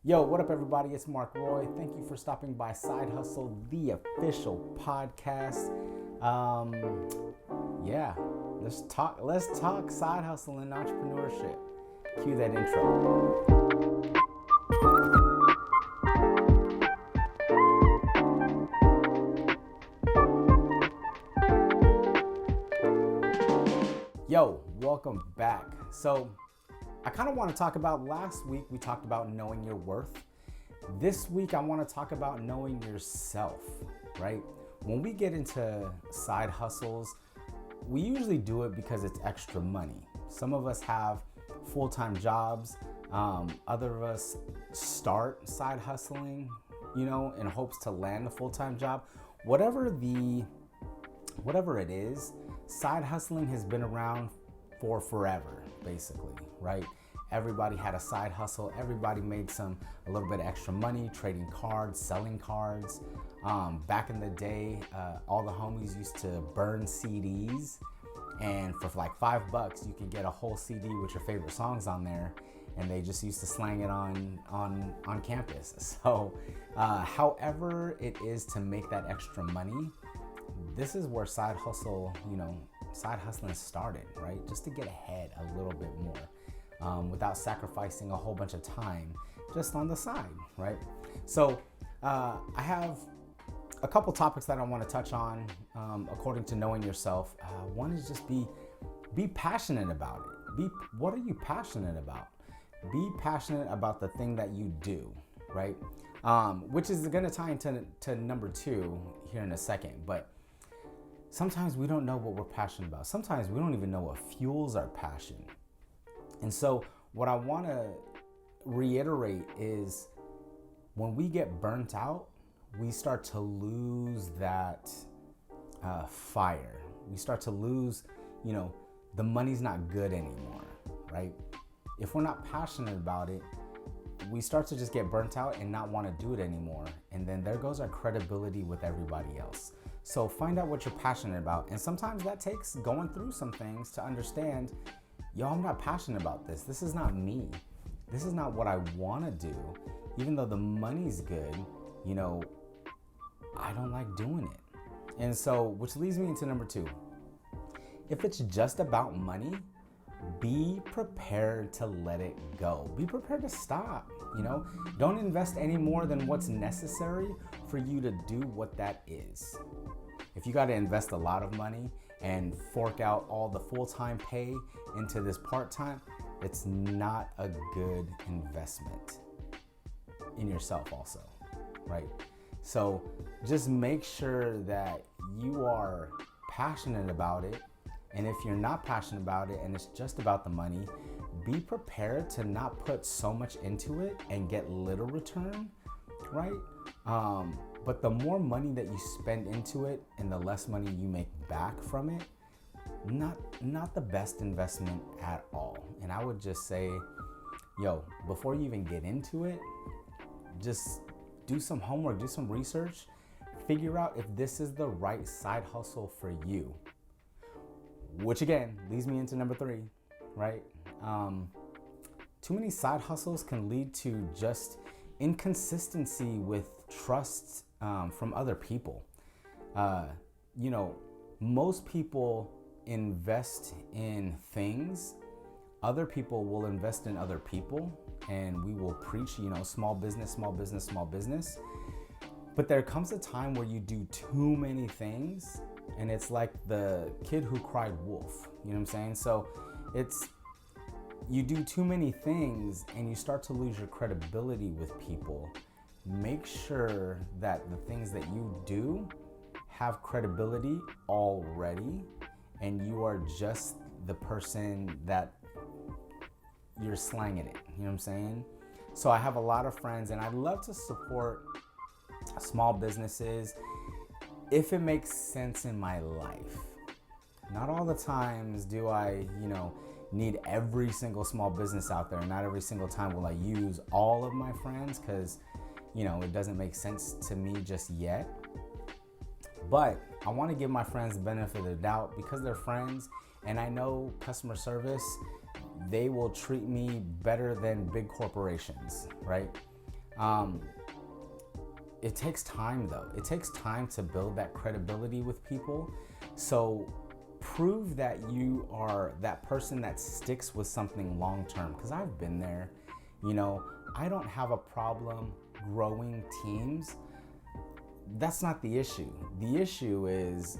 Yo, what up, everybody? It's Mark Roy. Thank you for stopping by Side Hustle, the official podcast. Yeah, let's talk. Let's talk side hustle and entrepreneurship. Cue that intro. Yo, welcome back. So, I kind of want to talk about last week. We talked about knowing your worth. This week, I want to talk about knowing yourself, right? When we get into side hustles, we usually do it because it's extra money. Some of us have full-time jobs. Other of us start side hustling, in hopes to land a full-time job. Whatever it is, side hustling has been around for forever, basically, right? Everybody had a side hustle. Everybody made a little bit of extra money trading cards, selling cards. Back in the day, all the homies used to burn CDs, and for like $5, you could get a whole CD with your favorite songs on there, and they just used to slang it on campus. So, however it is to make that extra money, this is where side hustling started, right? Just to get ahead a little bit more, without sacrificing a whole bunch of time just on the side, right? So I have a couple topics that I want to touch on, according to knowing yourself. One is just be passionate about it. What are you passionate about? Be passionate about the thing that you do, right? Which is going to tie into number 2 here in a second. But sometimes we don't know what we're passionate about. Sometimes we don't even know what fuels our passion. And so what I want to reiterate is when we get burnt out, we start to lose that fire. We start to lose, the money's not good anymore, right? If we're not passionate about it, we start to just get burnt out and not want to do it anymore. And then there goes our credibility with everybody else. So find out what you're passionate about. And sometimes that takes going through some things to understand, I'm not passionate about this. This is not me. This is not what I want to do. Even though the money's good, I don't like doing it. And so, which leads me into number 2. If it's just about money, be prepared to let it go. Be prepared to stop, Don't invest any more than what's necessary for you to do what that is. If you got to invest a lot of money and fork out all the full-time pay into this part-time, it's not a good investment in yourself also, right? So just make sure that you are passionate about it. And if you're not passionate about it and it's just about the money, be prepared to not put so much into it and get little return, right? But the more money that you spend into it and the less money you make back from it, not the best investment at all. And I would just say, before you even get into it, just do some homework, do some research, figure out if this is the right side hustle for you. Which again leads me into number 3, right? Too many side hustles can lead to just inconsistency with trust from other people. Most people invest in things. Other people will invest in other people, and we will preach, small business, small business, small business. But there comes a time where you do too many things, and it's like the kid who cried wolf. You know what I'm saying? So you do too many things and you start to lose your credibility with people. Make sure that the things that you do have credibility already, and you are just the person that you're slanging it. You know what I'm saying? So I have a lot of friends, and I love to support small businesses if it makes sense in my life. Not all the times do I, need every single small business out there. Not every single time will I use all of my friends because, it doesn't make sense to me just yet. But I want to give my friends the benefit of the doubt because they're friends, and I know customer service, they will treat me better than big corporations, right? Um, it takes time though. It takes time to build that credibility with people. So prove that you are that person that sticks with something long term. Because I've been there. You know, I don't have a problem growing teams. That's not the issue. The issue is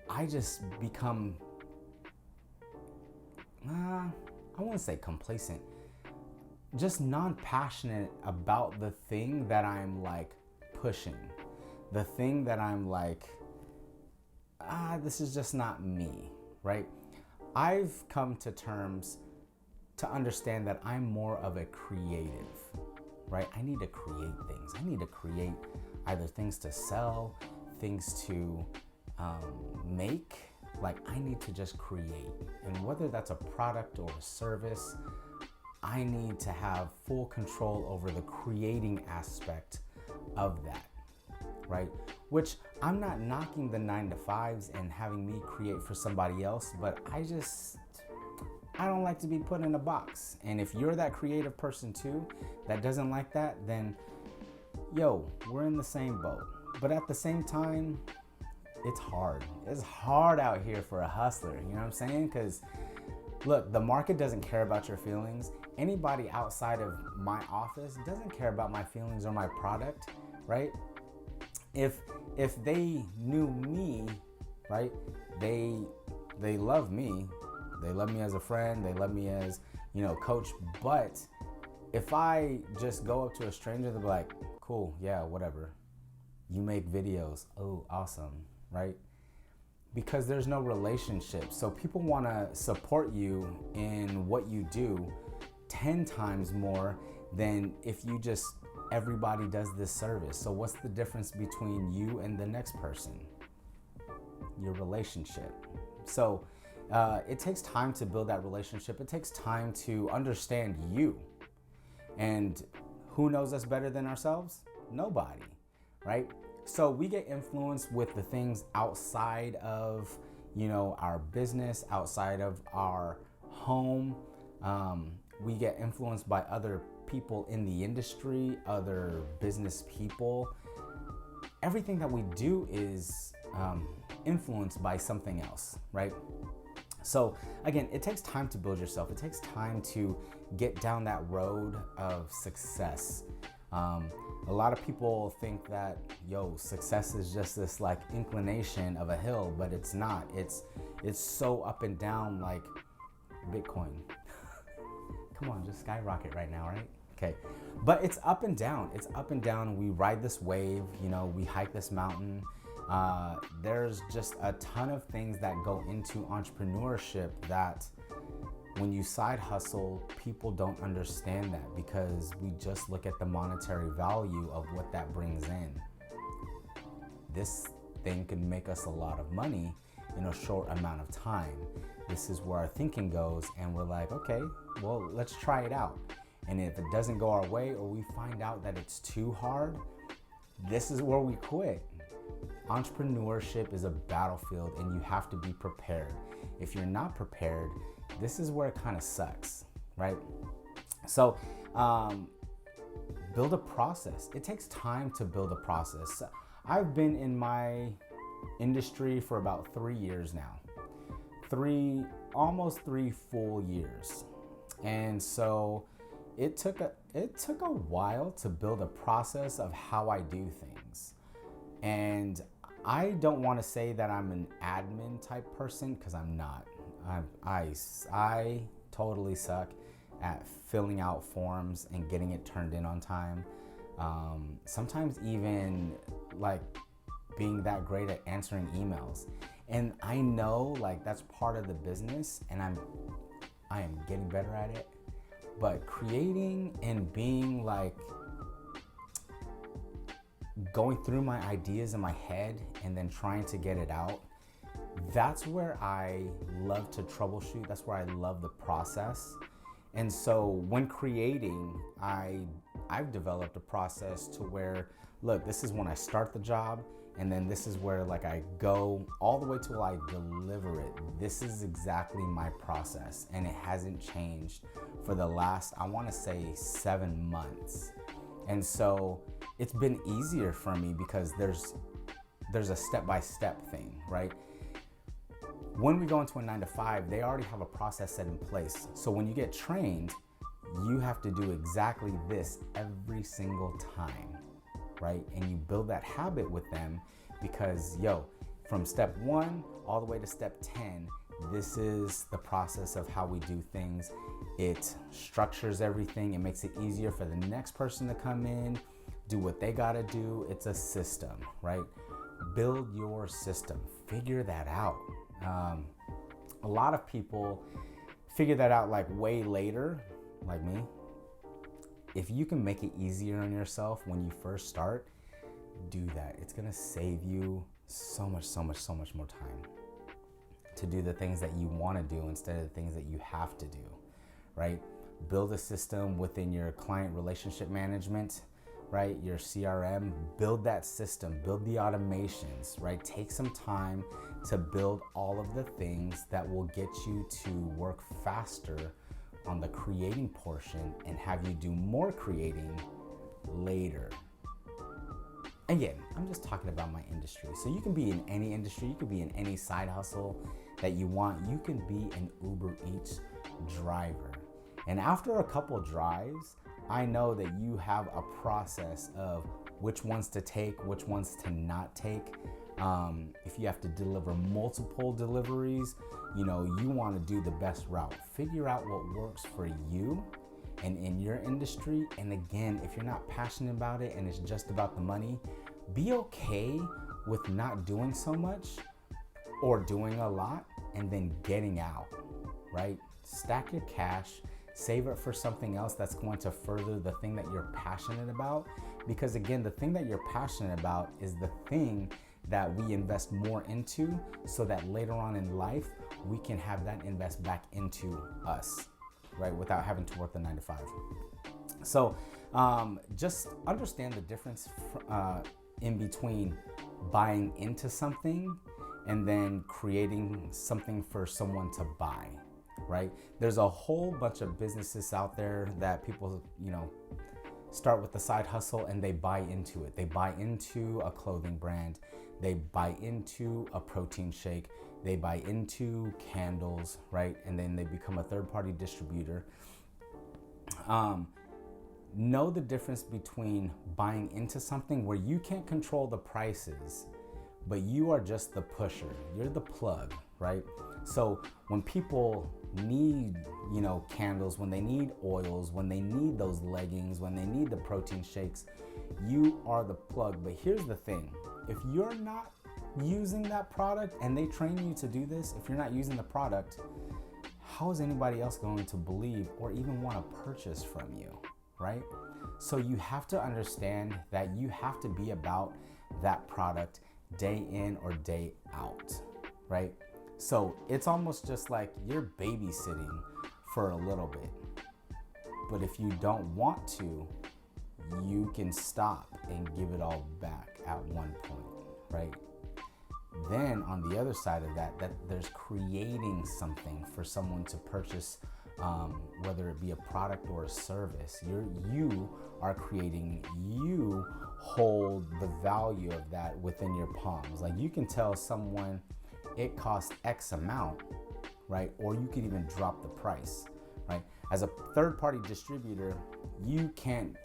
I just become, I wouldn't say complacent, just non-passionate about the thing that I'm like pushing, the thing that I'm like, this is just not me, right? I've come to terms to understand that I'm more of a creative, right? I need to create things. I need to create either things to sell, things to make. Like, I need to just create. And whether that's a product or a service, I need to have full control over the creating aspect of that, right? Which I'm not knocking the 9-to-5s and having me create for somebody else, but I don't like to be put in a box. And if you're that creative person too, that doesn't like that, then we're in the same boat. But at the same time, it's hard. It's hard out here for a hustler, you know what I'm saying? Because look, the market doesn't care about your feelings. Anybody outside of my office doesn't care about my feelings or my product, right? If they knew me, right, they love me. They love me as a friend. They love me as, coach. But if I just go up to a stranger, they'll be like, cool, yeah, whatever. You make videos. Oh, awesome, right? Because there's no relationship. So people want to support you in what you do 10 times more than if you just, everybody does this service. So what's the difference between you and the next person? Your relationship. So it takes time to build that relationship. It takes time to understand you. And who knows us better than ourselves? Nobody, right? So we get influenced with the things outside of, our business, outside of our home. We get influenced by other people in the industry, other business people. Everything that we do is influenced by something else, right? So again, it takes time to build yourself. It takes time to get down that road of success. A lot of people think that, success is just this like inclination of a hill, but it's not. It's so up and down like Bitcoin. Come on, just skyrocket right now, right? Okay. But it's up and down. It's up and down. We ride this wave, we hike this mountain. There's just a ton of things that go into entrepreneurship that when you side hustle, people don't understand that because we just look at the monetary value of what that brings in. This thing can make us a lot of money in a short amount of time. This is where our thinking goes, and we're like, okay, well, let's try it out. And if it doesn't go our way, or we find out that it's too hard, this is where we quit. Entrepreneurship is a battlefield, and you have to be prepared. If you're not prepared, this is where it kind of sucks, right? So build a process. It takes time to build a process. I've been in my industry for about 3 years now. Almost 3 full years. And so it took a while to build a process of how I do things. And I don't want to say that I'm an admin type person, because I'm not. I totally suck at filling out forms and getting it turned in on time. Sometimes even like being that great at answering emails. And I know like that's part of the business, and I am getting better at it. But creating and being like going through my ideas in my head and then trying to get it out, that's where I love to troubleshoot. That's where I love the process. And so when creating, I've developed a process to where, look, this is when I start the job, and then this is where like I go all the way till I deliver it. This is exactly my process, and it hasn't changed for the last, I want to say 7 months. And so it's been easier for me because there's a step-by-step thing, right? When we go into a 9 to 5, they already have a process set in place. So when you get trained, you have to do exactly this every single time, right? And you build that habit with them because, from step 1 all the way to step 10, this is the process of how we do things. It structures everything. It makes it easier for the next person to come in, do what they gotta do. It's a system, right? Build your system, figure that out. A lot of people figure that out like way later, like me. If you can make it easier on yourself when you first start, do that. It's gonna save you so much more time to do the things that you wanna do instead of the things that you have to do, right? Build a system within your client relationship management, right? Your CRM, build that system, build the automations, right? Take some time to build all of the things that will get you to work faster on the creating portion and have you do more creating later. Again, I'm just talking about my industry. So you can be in any industry, you can be in any side hustle that you want. You can be an Uber Eats driver. And after a couple drives, I know that you have a process of which ones to take, which ones to not take. If you have to deliver multiple deliveries, you want to do the best route. Figure out what works for you and in your industry. And again, if you're not passionate about it and it's just about the money, be okay with not doing so much or doing a lot and then getting out, right? Stack your cash. Save it for something else that's going to further the thing that you're passionate about. Because again, the thing that you're passionate about is the thing that we invest more into so that later on in life, we can have that invest back into us, right? Without having to work the 9 to 5. So just understand the difference in between buying into something and then creating something for someone to buy. Right? There's a whole bunch of businesses out there that people, start with the side hustle and they buy into it. They buy into a clothing brand. They buy into a protein shake. They buy into candles, right? And then they become a third-party distributor. Know the difference between buying into something where you can't control the prices, but you are just the pusher. You're the plug, right? So when people need, candles, when they need oils, when they need those leggings, when they need the protein shakes, you are the plug. But here's the thing. If you're not using that product and they train you to do this, if you're not using the product, how is anybody else going to believe or even want to purchase from you, right? So you have to understand that you have to be about that product day in or day out, right? So it's almost just like you're babysitting for a little bit. But if you don't want to, you can stop and give it all back at one point, right? Then on the other side of that there's creating something for someone to purchase, whether it be a product or a service. You are creating, you hold the value of that within your palms. Like you can tell someone it costs X amount, right? Or you could even drop the price, right? As a third-party distributor, you can't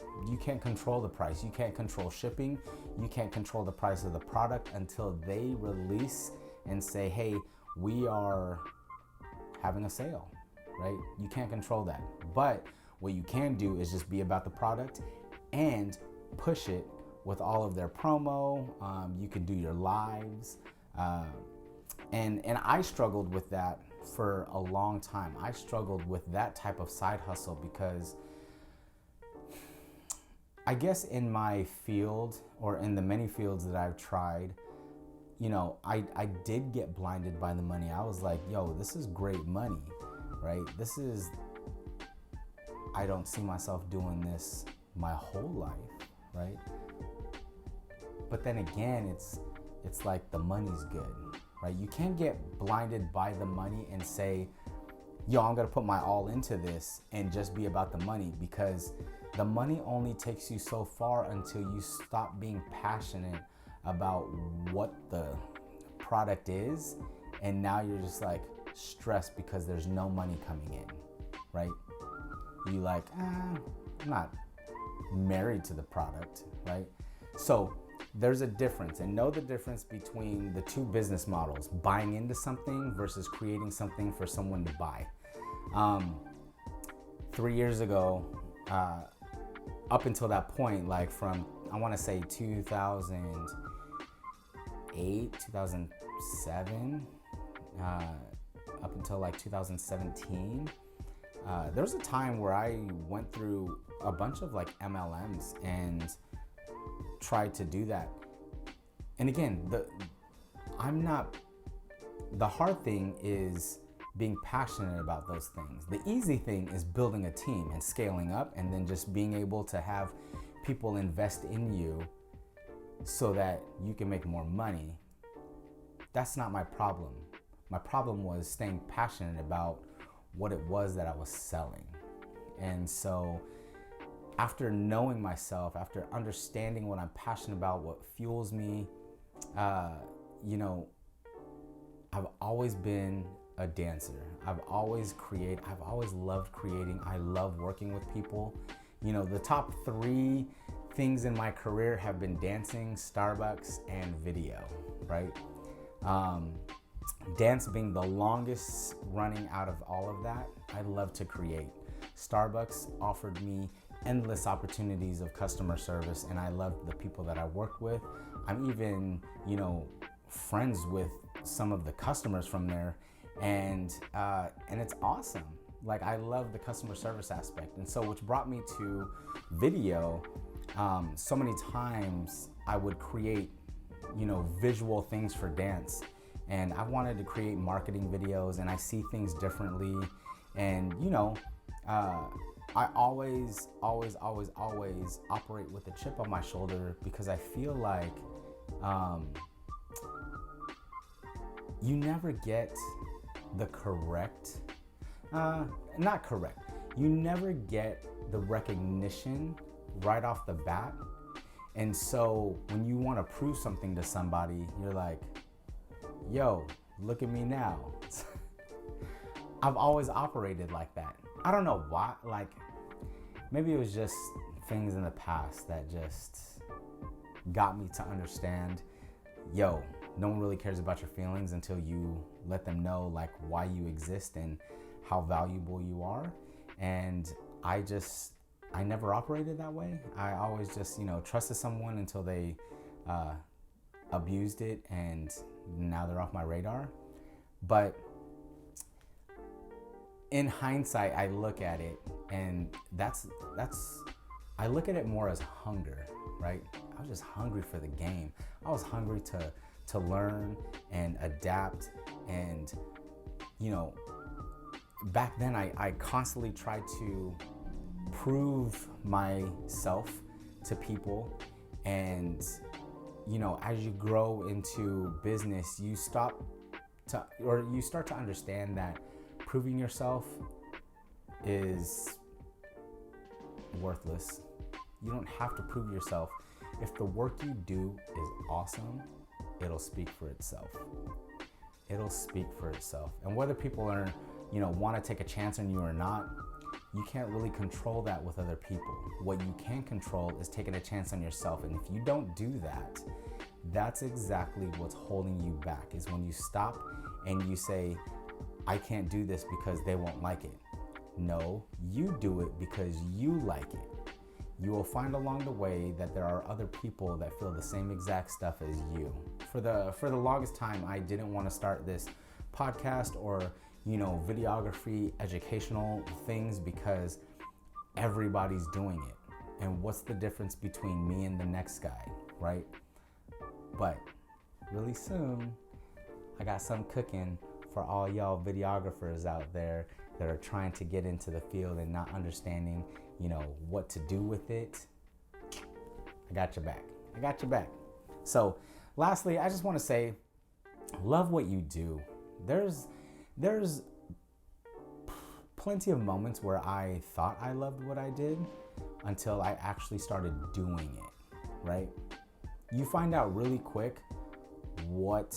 control the price. You can't control shipping. You can't control the price of the product until they release and say, hey, we are having a sale, right? You can't control that. But what you can do is just be about the product and push it with all of their promo. You can do your lives. And I struggled with that for a long time. I struggled with that type of side hustle because I guess in my field or in the many fields that I've tried, I did get blinded by the money. I was like, yo, this is great money, right? I don't see myself doing this my whole life, right? But then again, it's like the money's good, right? You can't get blinded by the money and say, yo, I'm gonna put my all into this and just be about the money, because The money only takes you so far until you stop being passionate about what the product is, and now you're just like stressed because there's no money coming in, right? You like, I'm not married to the product, right? So there's a difference, and know the difference between the two business models: buying into something versus creating something for someone to buy. 3 years ago, up until that point, like from, I want to say 2008, 2007, up until like 2017, there was a time where I went through a bunch of like MLMs and tried to do that. And again, the hard thing is being passionate about those things. The easy thing is building a team and scaling up, and then just being able to have people invest in you so that you can make more money. That's not my problem. My problem was staying passionate about what it was that I was selling. And so after knowing myself, after understanding what I'm passionate about, what fuels me, I've always been a dancer. I've always loved creating. I love working with people. The top 3 things in my career have been dancing, Starbucks, and video, right? Dance being the longest running out of all of that. I love to create. Starbucks offered me endless opportunities of customer service, and I loved the people that I worked with. I'm even, friends with some of the customers from there, and it's awesome. Like, I love the customer service aspect. And so, which brought me to video. So many times I would create, visual things for dance, and I wanted to create marketing videos, and I see things differently. And I always operate with a chip on my shoulder, because I feel like you never get the you never get the recognition right off the bat. And so when you want to prove something to somebody, you're like, yo, look at me now. I've always operated like that. I don't know why, like, maybe it was just things in the past that just got me to understand, yo, no one really cares about your feelings until you let them know like why you exist and how valuable you are. And I never operated that way. I always just, trusted someone until they abused it, and now they're off my radar. But in hindsight, I look at it, and I look at it more as hunger, right? I was just hungry for the game. I was hungry to learn and adapt. And, back then I constantly tried to prove myself to people. And, as you grow into business, you start to understand that proving yourself is worthless. You don't have to prove yourself. If the work you do is awesome, it'll speak for itself. It'll speak for itself. And whether people are, want to take a chance on you or not, you can't really control that with other people. What you can control is taking a chance on yourself. And if you don't do that, that's exactly what's holding you back, is when you stop and you say, I can't do this because they won't like it. No, you do it because you like it. You will find along the way that there are other people that feel the same exact stuff as you. For the longest time, I didn't want to start this podcast or, videography, educational things, because everybody's doing it. And what's the difference between me and the next guy, right? But really soon, I got some cooking for all y'all videographers out there that are trying to get into the field and not understanding, what to do with it. I got your back. So lastly, I just want to say, love what you do. There's plenty of moments where I thought I loved what I did, until I actually started doing it, right? You find out really quick what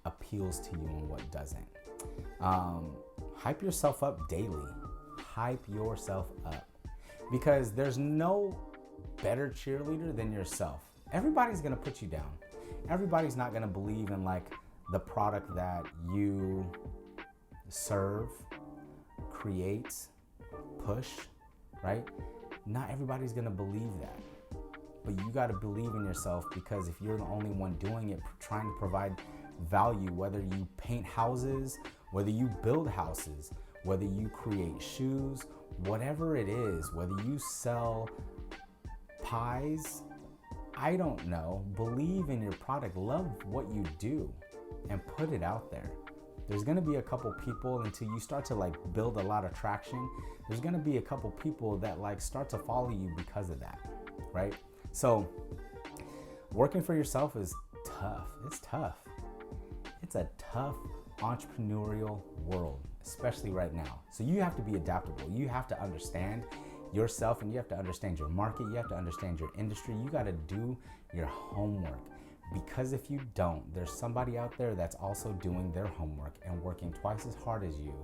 appeals to you and what doesn't. Hype yourself up daily. Hype yourself up, because there's no better cheerleader than yourself. Everybody's gonna put you down. Everybody's not gonna believe in like the product that you serve, create, push, right? Not everybody's gonna believe that. But you gotta believe in yourself, because if you're the only one doing it, trying to provide value, whether you paint houses, whether you build houses, whether you create shoes, whatever it is, whether you sell pies, I don't know, believe in your product, love what you do, and put it out there. There's gonna be a couple people, until you start to like build a lot of traction, there's gonna be a couple people that like start to follow you because of that, right? So working for yourself is tough. It's tough. It's a tough entrepreneurial world, especially right now. So you have to be adaptable. You have to understand yourself, and you have to understand your market. You have to understand your industry. You got to do your homework, because if you don't, there's somebody out there that's also doing their homework and working twice as hard as you,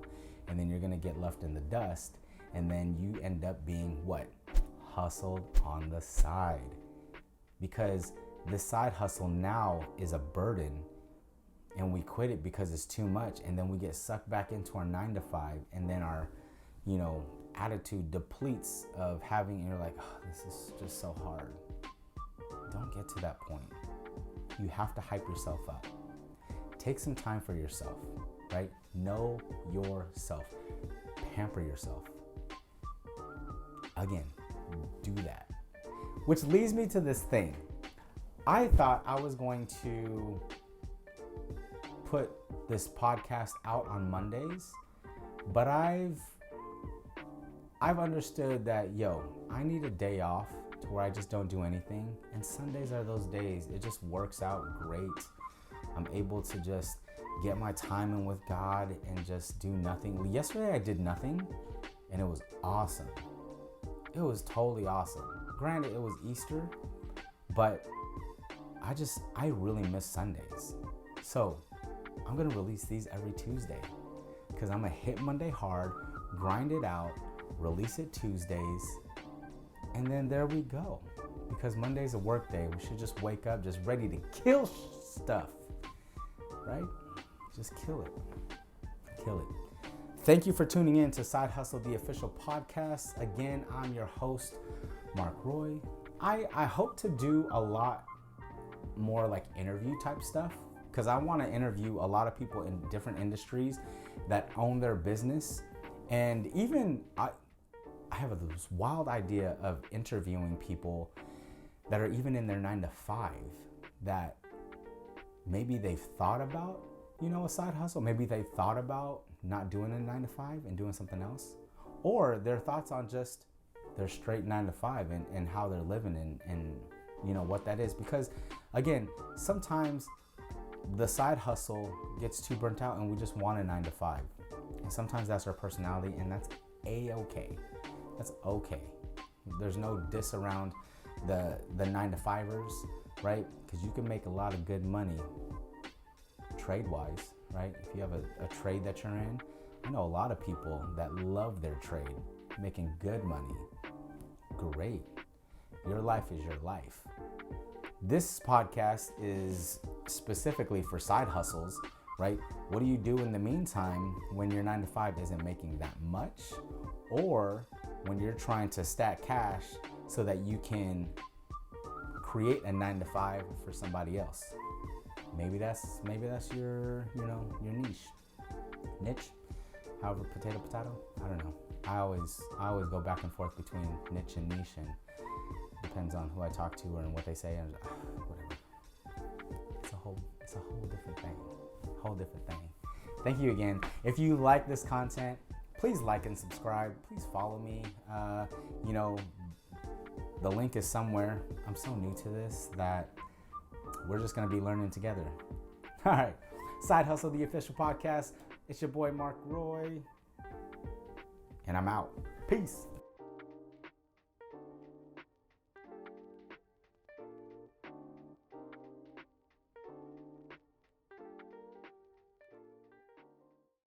and then you're going to get left in the dust, and then you end up being what? Hustled on the side, because the side hustle now is a burden, and we quit it because it's too much, and then we get sucked back into our 9-to-5, and then our, attitude depletes of having, and you're like, oh, this is just so hard. Don't get to that point. You have to hype yourself up. Take some time for yourself, right? Know yourself. Pamper yourself. Again, do that. Which leads me to this thing. I thought I was going to put this podcast out on Mondays, but I've understood that, I need a day off to where I just don't do anything. And Sundays are those days. It just works out great. I'm able to just get my time in with God and just do nothing. Yesterday I did nothing, and it was awesome. It was totally awesome. Granted, it was Easter, but I really miss Sundays. So I'm gonna release these every Tuesday, because I'm gonna hit Monday hard, grind it out, release it Tuesdays, and then there we go. Because Monday's a work day. We should just wake up just ready to kill stuff, right? Just kill it. Kill it. Thank you for tuning in to Side Hustle, the official podcast. Again, I'm your host, Mark Roy. I hope to do a lot more like interview type stuff, because I want to interview a lot of people in different industries that own their business. And even I have this wild idea of interviewing people that are even in their 9-to-5, that maybe they've thought about, a side hustle. Maybe they've thought about not doing a 9-to-5 and doing something else, or their thoughts on just their straight 9-to-5 and how they're living and what that is. Because again, sometimes the side hustle gets too burnt out and we just want a 9-to-5. And sometimes that's our personality, and that's A-okay. That's okay. There's no diss around the 9-to-5ers, right? Because you can make a lot of good money trade-wise, right? If you have a trade that you're in, I know a lot of people that love their trade, making good money. Great. Your life is your life. This podcast is specifically for side hustles, right? What do you do in the meantime when your 9-to-5 isn't making that much, or when you're trying to stack cash so that you can create a 9-to-5 for somebody else? Maybe that's your niche. However, potato. I don't know. I always go back and forth between niche and niche, and depends on who I talk to and what they say, and whatever. It's a whole different thing. Thank you again. If you like this content, please like and subscribe. Please follow me. The link is somewhere. I'm so new to this that we're just gonna be learning together. All right, Side Hustle, the official podcast. It's your boy Mark Roy, and I'm out. Peace.